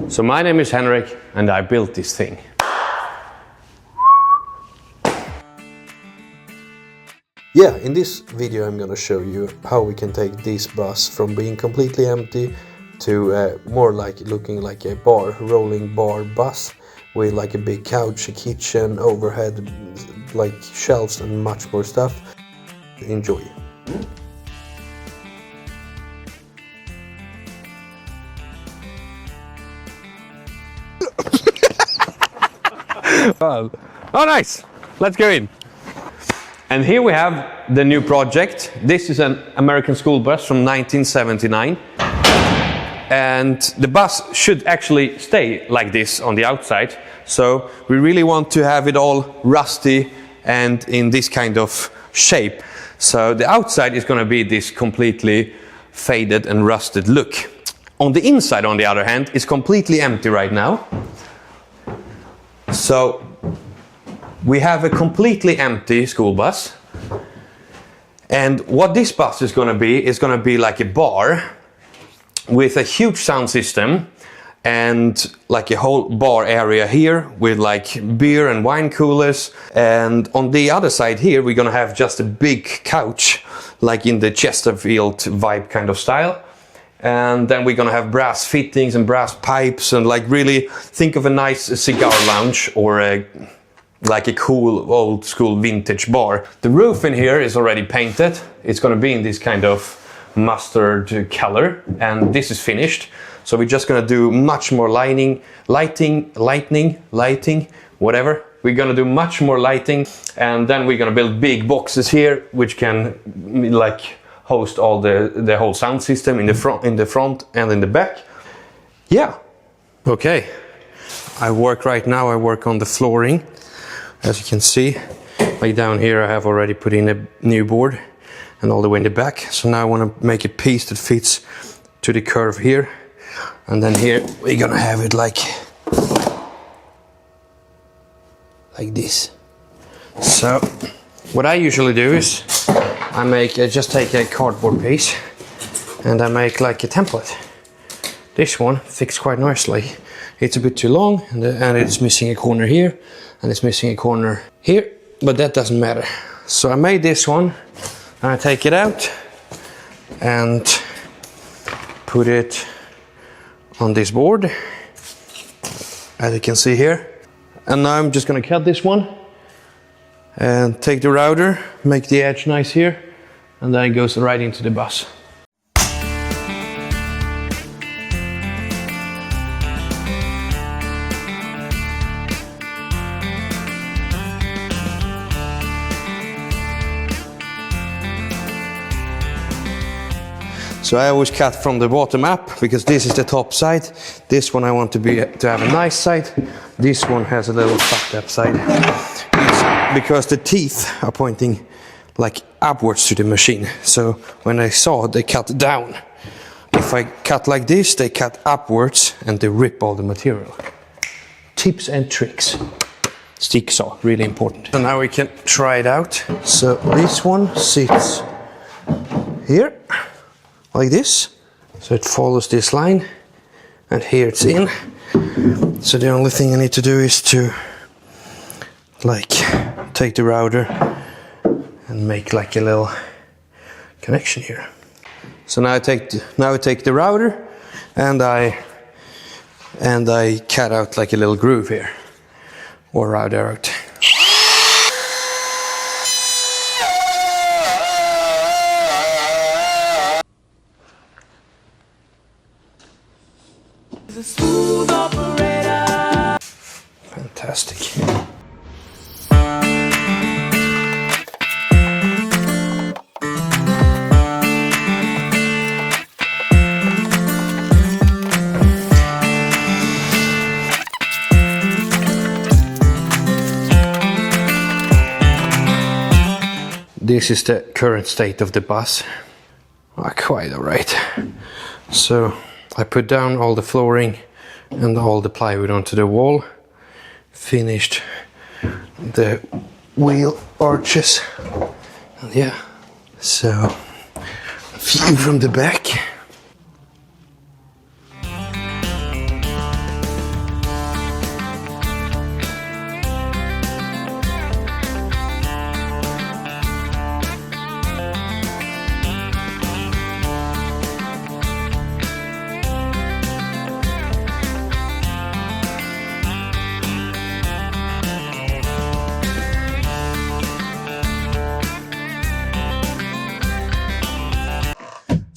So my name is Henrik and I built this thing. Yeah, in this video I'm gonna show you how we can take this bus from being completely empty to more like looking like a bar, rolling bar bus with like a big couch, a kitchen, overhead like shelves and much more stuff. Enjoy. Oh nice! Let's go in. And here we have the new project. This is an American school bus from 1979. And the bus should actually stay like this on the outside. So we really want to have it all rusty and in this kind of shape. So the outside is going to be this completely faded and rusted look. On the inside, on the other hand, is completely empty right now. So we have a completely empty school bus. And what this bus is going to be like a bar with a huge sound system and like a whole bar area here with like beer and wine coolers. And on the other side here, we're going to have just a big couch, like in the Chesterfield vibe kind of style. And then we're going to have brass fittings and brass pipes and like really think of a nice cigar lounge or like a cool old school vintage bar. The roof in here is already painted. It's going to be in this kind of mustard color and this is finished. So we're just going to do much more lighting, whatever. We're going to do much more lighting and then we're going to build big boxes here which can like host all the whole sound system in the front and in the back. Yeah. Okay. I work on the flooring. As you can see, like down here I have already put in a new board and all the way in the back. So now I want to make a piece that fits to the curve here. And then here we're gonna have it like this. So what I usually do is I just take a cardboard piece and I make like a template. This one fits quite nicely. It's a bit too long and it's missing a corner here and it's missing a corner here, but that doesn't matter. So I made this one and I take it out and put it on this board, as you can see here. And now I'm just gonna cut this one and take the router, make the edge nice here, and then it goes right into the bus. So I always cut from the bottom up because this is the top side. This one I want to have a nice side. This one has a little fucked up side. It's because the teeth are pointing like upwards to the machine. So when I saw, they cut down. If I cut like this, they cut upwards and they rip all the material. Tips and tricks. Stick saw, really important. So now we can try it out. So this one sits here. Like this, so it follows this line and here it's in. So the only thing I need to do is to like take the router and make like a little connection here. So now I take the router and I cut out like a little groove here or router out. Fantastic. This is the current state of the bus. Quite alright. So I put down all the flooring and all the plywood onto the wall, finished the wheel arches, and yeah, so a view from the back.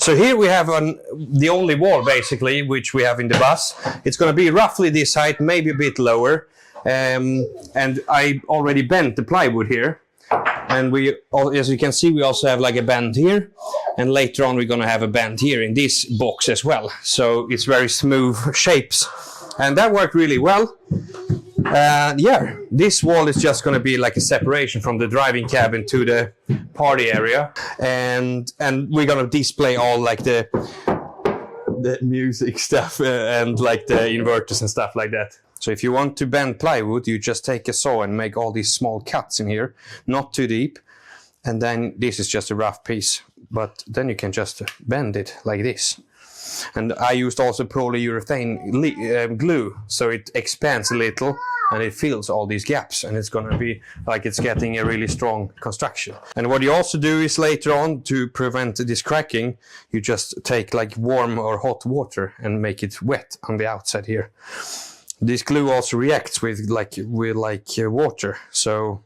So here we have the only wall basically which we have in the bus. It's going to be roughly this height, maybe a bit lower. And I already bent the plywood here. And as you can see, we also have like a bend here. And later on we're going to have a bend here in this box as well. So it's very smooth shapes. And that worked really well. Yeah, this wall is just going to be like a separation from the driving cabin to the party area, and we're going to display all like the music stuff and like the inverters and stuff like that. So if you want to bend plywood, you just take a saw and make all these small cuts in here, not too deep, and then this is just a rough piece, but then you can just bend it like this. And I used also polyurethane glue, so it expands a little and it fills all these gaps, and it's going to be like it's getting a really strong construction. And what you also do is later on, to prevent this cracking, you just take like warm or hot water and make it wet on the outside here. This glue also reacts with water, so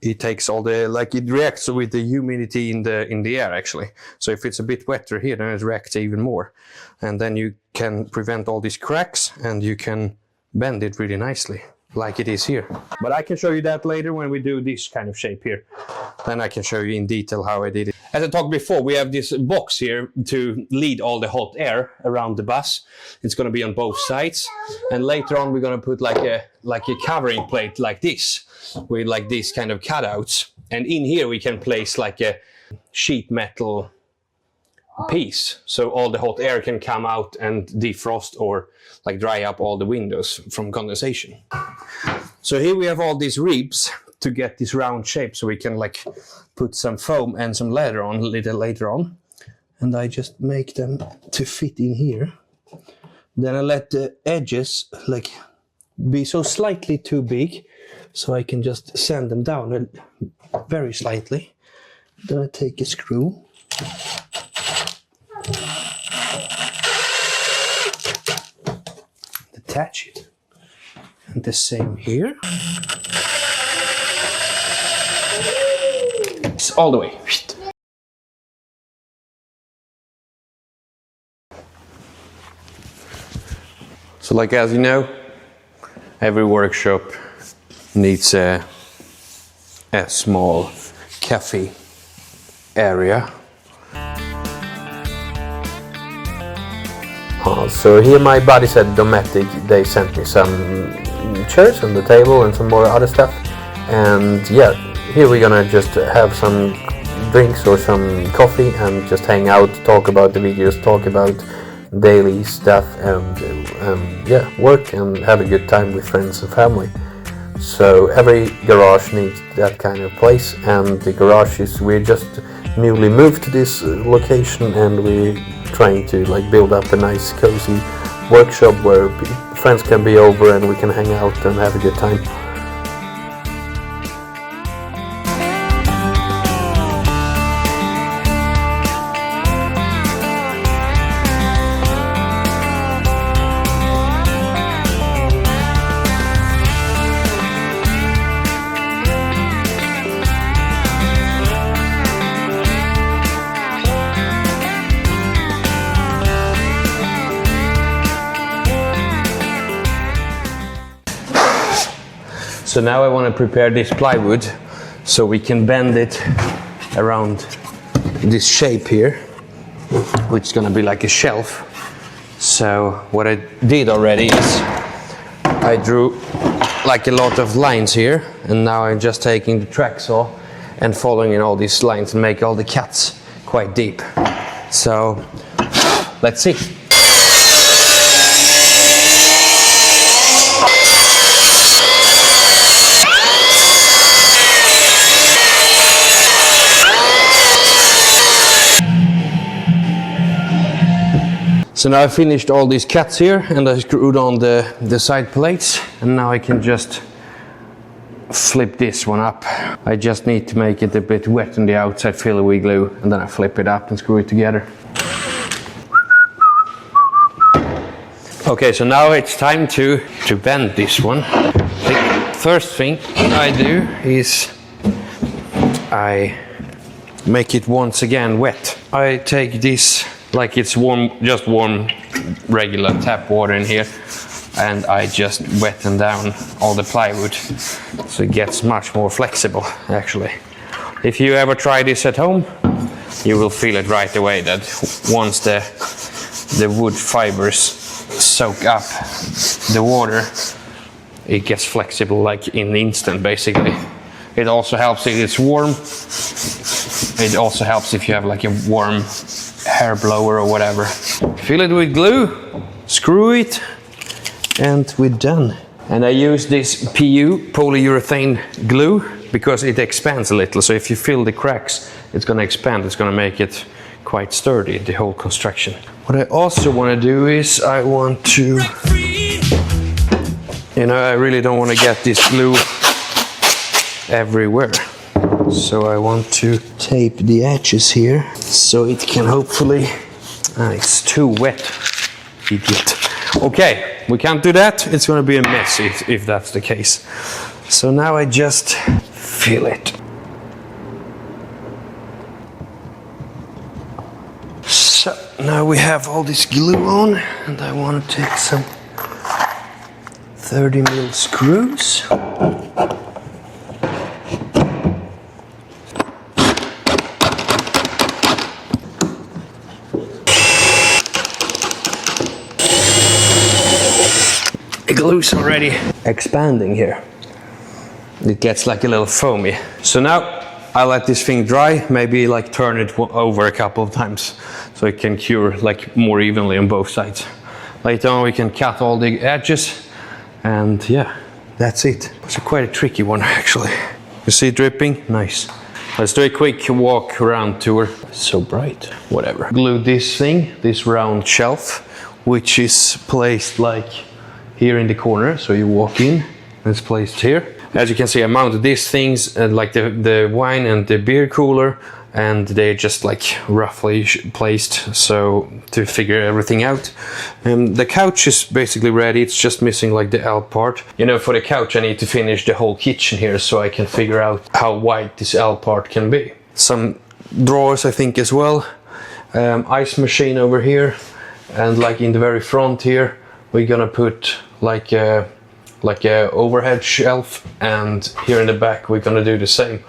it takes all the it reacts with the humidity in the air actually. So if it's a bit wetter here, then it reacts even more, and then you can prevent all these cracks and you can bend it really nicely like it is here. But I can show you that later when we do this kind of shape here. Then I can show you in detail how I did it. As I talked before, we have this box here to lead all the hot air around the bus. It's going to be on both sides, and later on we're going to put like a covering plate like this with like these kind of cutouts, and in here we can place like a sheet metal piece, so all the hot air can come out and defrost or like dry up all the windows from condensation. So here we have all these ribs to get this round shape, so we can like put some foam and some leather on a little later on, and I just make them to fit in here. Then I let the edges like be so slightly too big, so I can just sand them down very slightly. Then I take a screw, attach it, and the same here. It's all the way. So like, as you know, every workshop needs a small cafe area. So here my buddies at Dometic, they sent me some chairs and the table and some more other stuff, and yeah, here we're gonna just have some drinks or some coffee and just hang out, talk about the videos, talk about daily stuff, and yeah, work and have a good time with friends and family. So every garage needs that kind of place, and the garage is, we're just newly moved to this location, and we're trying to like build up a nice cozy workshop where friends can be over and we can hang out and have a good time. So now I want to prepare this plywood so we can bend it around this shape here, which is going to be like a shelf. So what I did already is I drew like a lot of lines here, and now I'm just taking the track saw and following in all these lines and make all the cuts quite deep. So let's see. So now I finished all these cuts here, and I screwed on the side plates, and now I can just flip this one up. I just need to make it a bit wet on the outside, fill it with glue, and then I flip it up and screw it together. Okay, so now it's time to bend this one. The first thing I do is I make it once again wet. I take this like it's warm, just warm regular tap water in here, and I just wetten down all the plywood so it gets much more flexible actually. If you ever try this at home, you will feel it right away that once the wood fibers soak up the water, it gets flexible like in an instant basically. It also helps if it's warm. It also helps if you have like a warm hair blower or whatever. Fill it with glue, screw it, and we're done. And I use this PU, polyurethane glue, because it expands a little. So if you fill the cracks, it's going to expand. It's going to make it quite sturdy, the whole construction. What I also want to do is I want to, you know, I really don't want to get this glue everywhere. So I want to tape the edges here so it can hopefully, it's too wet, idiot. Okay, we can't do that. It's going to be a mess if that's the case. So now I just fill it. So now we have all this glue on, and I want to take some 30mm screws. The glue's already expanding here. It gets like a little foamy. So now I let this thing dry, maybe like turn it over a couple of times so it can cure like more evenly on both sides. Later on we can cut all the edges, and yeah, that's it. It's quite a tricky one actually. You see it dripping? Nice. Let's do a quick walk around tour. So bright, whatever. Glue this thing, this round shelf, which is placed like here in the corner. So you walk in, and it's placed here. As you can see, I mounted these things like the wine and the beer cooler, and they're just like roughly placed so to figure everything out. The couch is basically ready. It's just missing like the L part. You know, for the couch I need to finish the whole kitchen here so I can figure out how wide this L part can be. Some drawers I think as well. Ice machine over here, and like in the very front here we're gonna put like a overhead shelf, and here in the back we're gonna do the same.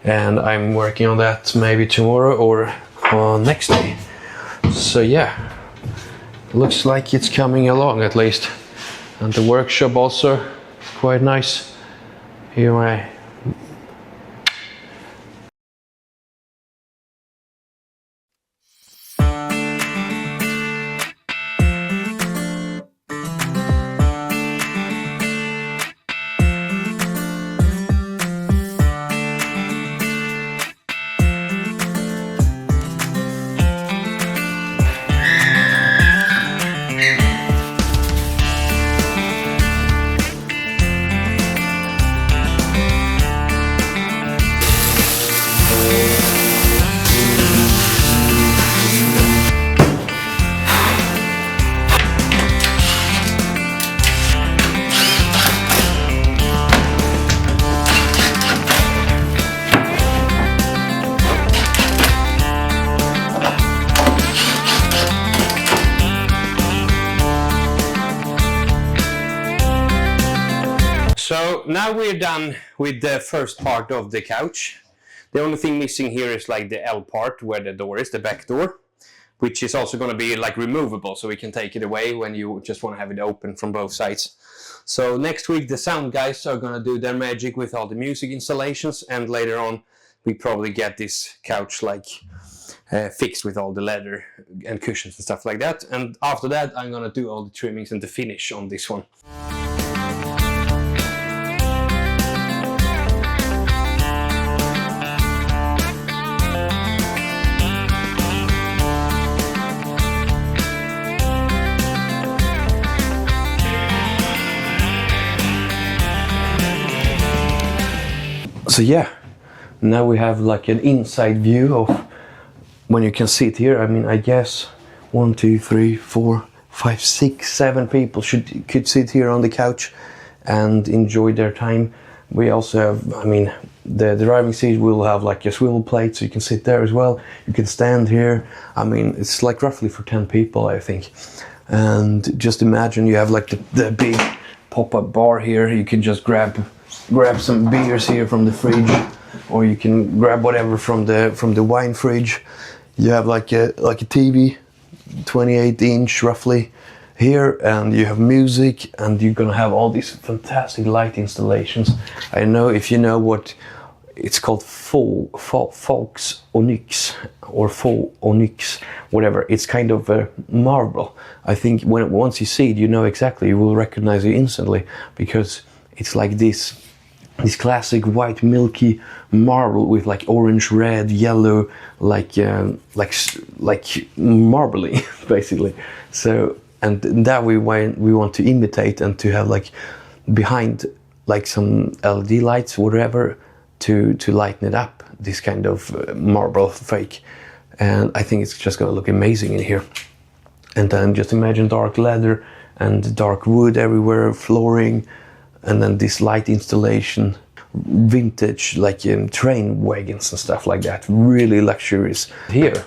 And I'm working on that maybe tomorrow or next day. So yeah, looks like it's coming along at least. And the workshop also quite nice. Here my So now we're done with the first part of the couch. The only thing missing here is like the L part where the door is, the back door, which is also going to be like removable, so we can take it away when you just want to have it open from both sides. So next week the sound guys are going to do their magic with all the music installations, and later on we probably get this couch like fixed with all the leather and cushions and stuff like that. And after that I'm going to do all the trimmings and the finish on this one. So yeah, now we have like an inside view of when you can sit here. I mean, I guess 1, 2, 3, 4, 5, 6, 7 people could sit here on the couch and enjoy their time. We also have, I mean, the driving seat will have like a swivel plate, so you can sit there as well. You can stand here. I mean, it's like roughly for 10 people, I think. And just imagine you have like the big pop-up bar here. You can just grab some beers here from the fridge, or you can grab whatever from the wine fridge. You have like a TV, 28-inch roughly here, and you have music, and you're gonna have all these fantastic light installations. I know if you know what it's called, Faux onyx or faux onyx, whatever. It's kind of a marble. I think once you see it, you know exactly. You will recognize it instantly, because it's like this classic white milky marble with like orange, red, yellow, like marbly basically. So, and that we want to imitate, and to have like behind like some LED lights, whatever, to lighten it up, this kind of marble fake. And I think it's just gonna look amazing in here. And then just imagine dark leather and dark wood everywhere, flooring, and then this light installation, vintage, like in train wagons and stuff like that, really luxurious. Here,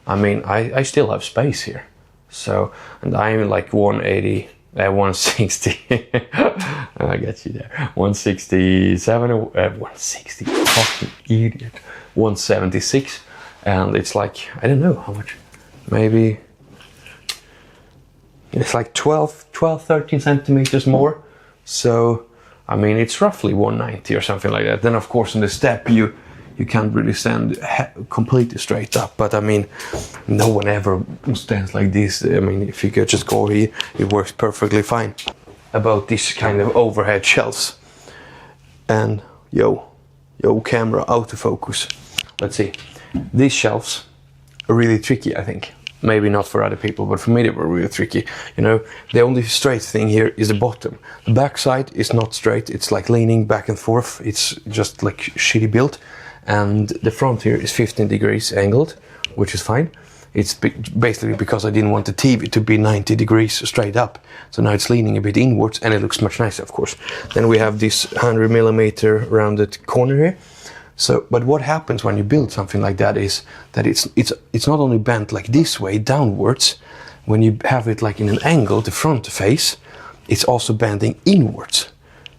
I mean, I still have space here. So, and I'm like 160, I get you there, 167, 160, fucking idiot, 176, and it's like, I don't know how much, maybe, it's like 13 centimeters more. So, I mean, it's roughly 190 or something like that. Then of course in the step you can't really stand completely straight up, but I mean, no one ever stands like this. I mean, if you could just go here, it works perfectly fine. About this kind of overhead shelves. And yo camera, autofocus. Let's see. These shelves are really tricky, I think. Maybe not for other people, but for me they were really tricky. You know, the only straight thing here is the bottom. The back side is not straight, it's like leaning back and forth. It's just like shitty built. And the front here is 15 degrees angled, which is fine. It's basically because I didn't want the TV to be 90 degrees straight up. So now it's leaning a bit inwards, and it looks much nicer, of course. Then we have this 100mm rounded corner here. So, but what happens when you build something like that is that it's not only bent like this way downwards. When you have it like in an angle, the front face, it's also bending inwards.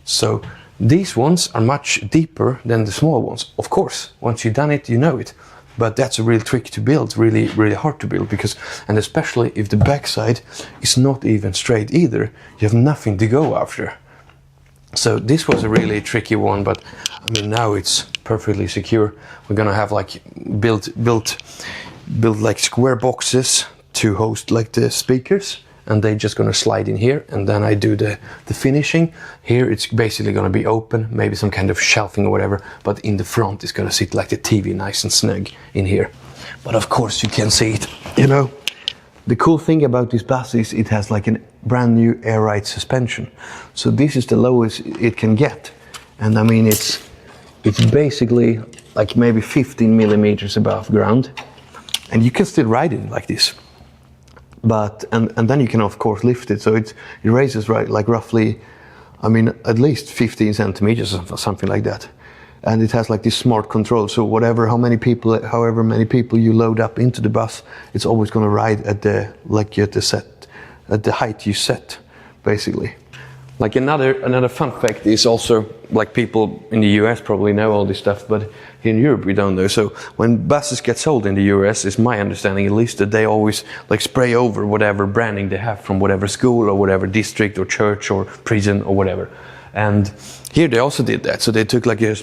So these ones are much deeper than the small ones. Of course, once you've done it, you know it. But that's a real trick to build, really, really hard to build, because, and especially if the backside is not even straight either, you have nothing to go after. So this was a really tricky one, but I mean, now it's perfectly secure. We're gonna have like build like square boxes to host like the speakers, and they're just gonna slide in here, and then I do the finishing. Here it's basically gonna be open, maybe some kind of shelving or whatever, but in the front it's gonna sit like the TV nice and snug in here. But of course you can see it, you know. The cool thing about this bus is it has like a brand new air ride suspension. So this is the lowest it can get. And I mean, it's basically like maybe 15 millimeters above ground. And you can still ride it like this. But, and then you can of course lift it. So it raises like roughly, I mean, at least 15 centimeters or something like that. And it has like this smart control, so however many people you load up into the bus, it's always going to ride at the height you set, basically. Like another fun fact is also, like, people in the US probably know all this stuff, but here in Europe we don't know. So when buses get sold in the US, it's my understanding at least, that they always like spray over whatever branding they have from whatever school or whatever district or church or prison or whatever. And here they also did that. So they took like a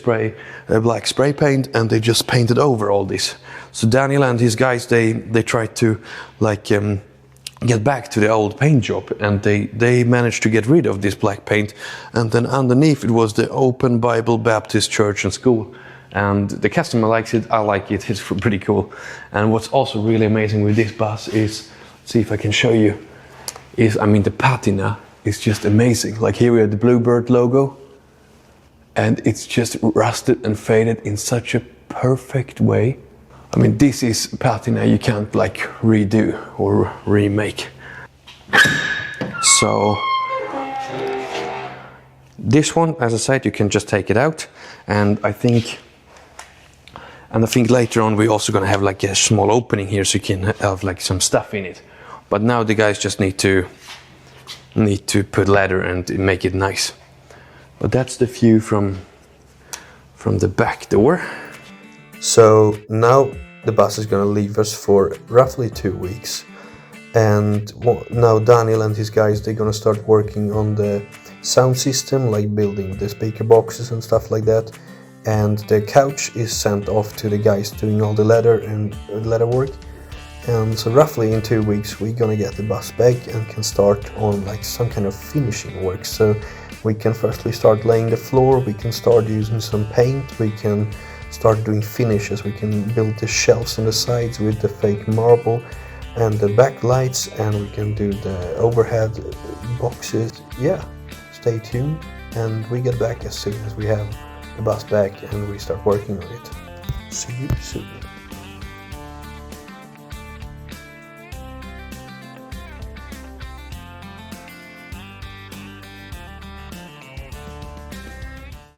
black spray paint, and they just painted over all this. So Daniel and his guys, they tried to like get back to the old paint job, and they managed to get rid of this black paint. And then underneath it was the Open Bible Baptist Church and School. And the customer likes it, I like it, it's pretty cool. And what's also really amazing with this bus is, see if I can show you, is, I mean, the patina is just amazing. Like here we have the Bluebird logo, and it's just rusted and faded in such a perfect way. I mean, this is patina you can't like redo or remake. So This one, as I said, you can just take it out, and I think later on we're also gonna have like a small opening here so you can have like some stuff in it. But now the guys just need to put leather and make it nice. But that's the view from the back door. So now the bus is gonna leave us for roughly 2 weeks, and now Daniel and his guys, they're gonna start working on the sound system, like building the speaker boxes and stuff like that. And the couch is sent off to the guys doing all the leather and leather work. And so roughly in 2 weeks we're gonna get the bus back and can start on like some kind of finishing work. So we can firstly start laying the floor, we can start using some paint, we can start doing finishes, we can build the shelves on the sides with the fake marble and the backlights, and we can do the overhead boxes. Yeah, stay tuned and we get back as soon as we have the bus back and we start working on it. See you soon.